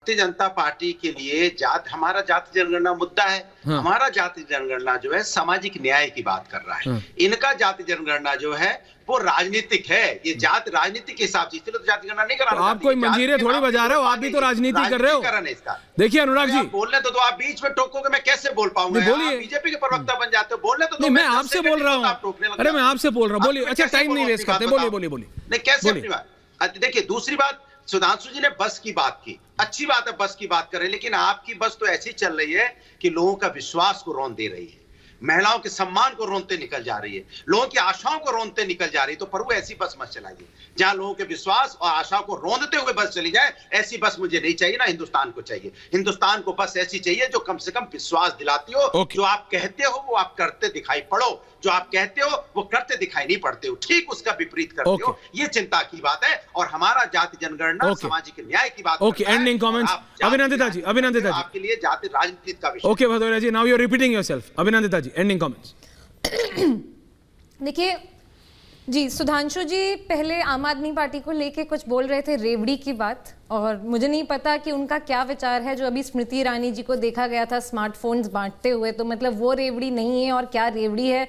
Bharatiya Janata party के लिए हमारा जाति जनगणना मुद्दा है। हाँ। हमारा जाति जनगणना जो है सामाजिक न्याय की बात कर रहा है। हाँ। इनका जाति जनगणना जो है वो राजनीतिक है। ये जाति राजनीति के हिसाब से, इसलिए तो जाति जनगणना नहीं कराना। तो आप कोई मंजीरे थोड़ी बजा रहे हो, आप भी तो राजनीति कर रहे हो। देखिए अनुराग जी, बोलने तो आप बीच में टोकोगे, मैं कैसे बोल पाऊंगा? बोलिए। बीजेपी के प्रवक्ता बन जाते हो, बोलने तो नहीं, मैं आपसे बोल रहा हूँ। अरे मैं आपसे बोल रहा हूँ, बोलिए। अच्छा, टाइम नहीं वेस्ट करते, बोलिए बोलिए बोलिए। नहीं, कैसे अपनी बात? देखिए, दूसरी बात, सुधांशु जी ने बस की बात की, अच्छी बात है, बस की बात करें, लेकिन आपकी बस तो ऐसी चल रही है कि लोगों का विश्वास को रौंद दे रही है, महिलाओं के सम्मान को रोनते निकल जा रही है, लोगों की आशाओं को रोनते निकल जा रही है। तो प्रभु ऐसी बस मत चलाइए जहां लोगों के विश्वास और आशाओं को रोंदते हुए बस चली जाए। ऐसी बस मुझे नहीं चाहिए, ना हिंदुस्तान को चाहिए। हिंदुस्तान को बस ऐसी चाहिए जो कम से कम विश्वास दिलाती हो। जो आप कहते हो वो आप करते दिखाई पड़ो, जो आप कहते हो वो करते दिखाई नहीं पड़ते हो, ठीक उसका विपरीत करते हो। ये चिंता की बात है। और हमारा जाति जनगणना सामाजिक न्याय की बात। Okay, ending comments Abhinandita ji. Abhinandita ji, आपके लिए जाति राजनीति का विषय। Okay Bhadauria ji, now you are repeating yourself. Abhinandita ji, ending comments. देखिए जी, सुधांशु जी पहले आम आदमी पार्टी को लेके कुछ बोल रहे थे, रेवड़ी की बात, और मुझे नहीं पता कि उनका क्या विचार है। जो अभी स्मृति ईरानी जी को देखा गया था स्मार्टफोन्स बांटते हुए, तो मतलब वो रेवड़ी नहीं है और क्या रेवड़ी है।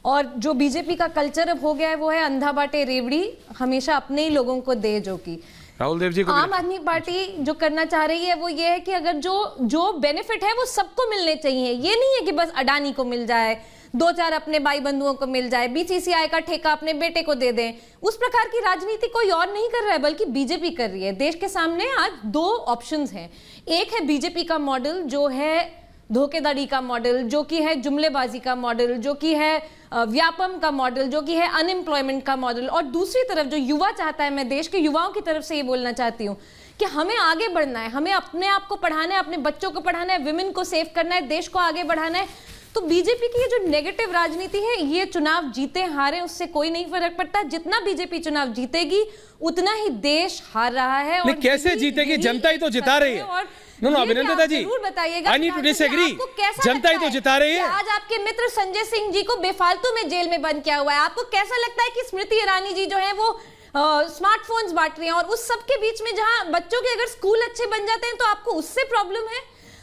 और जो बीजेपी का कल्चर अब हो गया है वो है अंधा बाटे रेवड़ी, हमेशा अपने ही लोगों को दे। जो कि राहुल देव जी को आम आदमी पार्टी जो करना चाह रही है वो ये है कि अगर जो बेनिफिट है वो सबको मिलने चाहिए। ये नहीं है कि बस अडानी को मिल जाए, दो चार अपने भाई बंधुओं को मिल जाए, बीसीसीआई का ठेका अपने बेटे को दे दें। उस प्रकार की राजनीति कोई और नहीं कर रहा है, बल्कि बीजेपी कर रही है। देश के सामने आज दो ऑप्शंस हैं। एक है बीजेपी का मॉडल, जो है धोखेधड़ी का मॉडल, जो कि है जुमलेबाजी का मॉडल, जो कि है व्यापम का मॉडल, जो कि है अनएम्प्लॉयमेंट का मॉडल। और दूसरी तरफ जो युवा चाहता है, मैं देश के युवाओं की तरफ से ये बोलना चाहती हूँ कि हमें आगे बढ़ना है, हमें अपने आप को पढ़ाना है, अपने बच्चों को पढ़ाना है, विमेन को सेव करना है, देश को आगे बढ़ाना है। तो बीजेपी की ये जो नेगेटिव राजनीति है, ये चुनाव जीते हारे उससे कोई नहीं फर्क पड़ता। जितना बीजेपी चुनाव जीतेगी उतना ही देश हार रहा है। और कैसे जीतेगी? जनता ही तो जिता रही है। नो अभिनंदिता जी, जरूर बताइएगा। I need to disagree. जनता ही तो जिता रही है। आज आपके मित्र संजय सिंह जी को बेफालतू में जेल में बंद किया हुआ है। आपको कैसा लगता है कि स्मृति ईरानी जी जो है वो स्मार्टफोन्स बांट रही हैं, और उस सबके बीच में जहां बच्चों के अगर स्कूल अच्छे बन जाते हैं तो आपको उससे प्रॉब्लम है?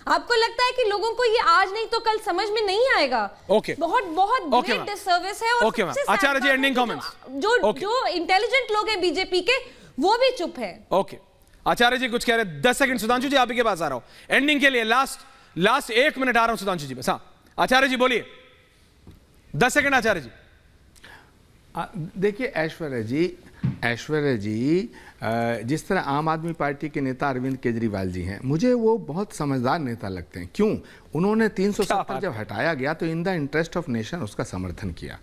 आपको लगता है कि लोगों को ये आज नहीं तो कल समझ में नहीं आएगा? ओके, बहुत ग्रेट डिसर्विस है। और आचार्य जी, एंडिंग कमेंट्स। जो इंटेलिजेंट लोग हैं बीजेपी के, वो भी चुप है। ओके, आचार्य जी कुछ कह रहे हैं। 10 सेकंड सुधांशु जी, आप ही के पास आ रहा हूं एंडिंग के लिए। लास्ट 1 मिनट आ रहा हूं सुधांशु जी बस। हाँ आचार्य जी बोलिए, 10 सेकंड आचार्य जी। देखिए ऐश्वर्या जी जिस तरह आम आदमी पार्टी के नेता अरविंद केजरीवाल जी हैं, मुझे वो बहुत समझदार नेता लगते हैं। क्यों? उन्होंने 370 जब हटाया गया तो in the interest of nation उसका समर्थन किया।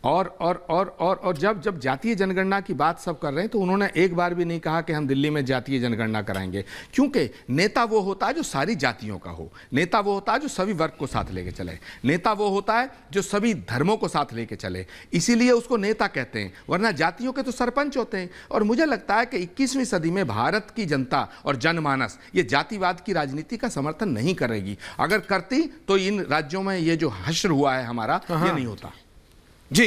और जब जातीय जनगणना की बात सब कर रहे हैं तो उन्होंने एक बार भी नहीं कहा कि हम दिल्ली में जातीय जनगणना कराएंगे, क्योंकि नेता वो होता है जो सारी जातियों का हो, नेता वो होता है जो सभी वर्ग को साथ लेके चले, नेता वो होता है जो सभी धर्मों को साथ लेके चले, इसीलिए उसको नेता कहते हैं, वरना जातियों के तो सरपंच होते हैं। और मुझे लगता है कि 21वीं सदी में भारत की जनता और जनमानस ये जातिवाद की राजनीति का समर्थन नहीं करेगी। अगर करती तो इन राज्यों में ये जो हश्र हुआ है हमारा, ये नहीं होता। जी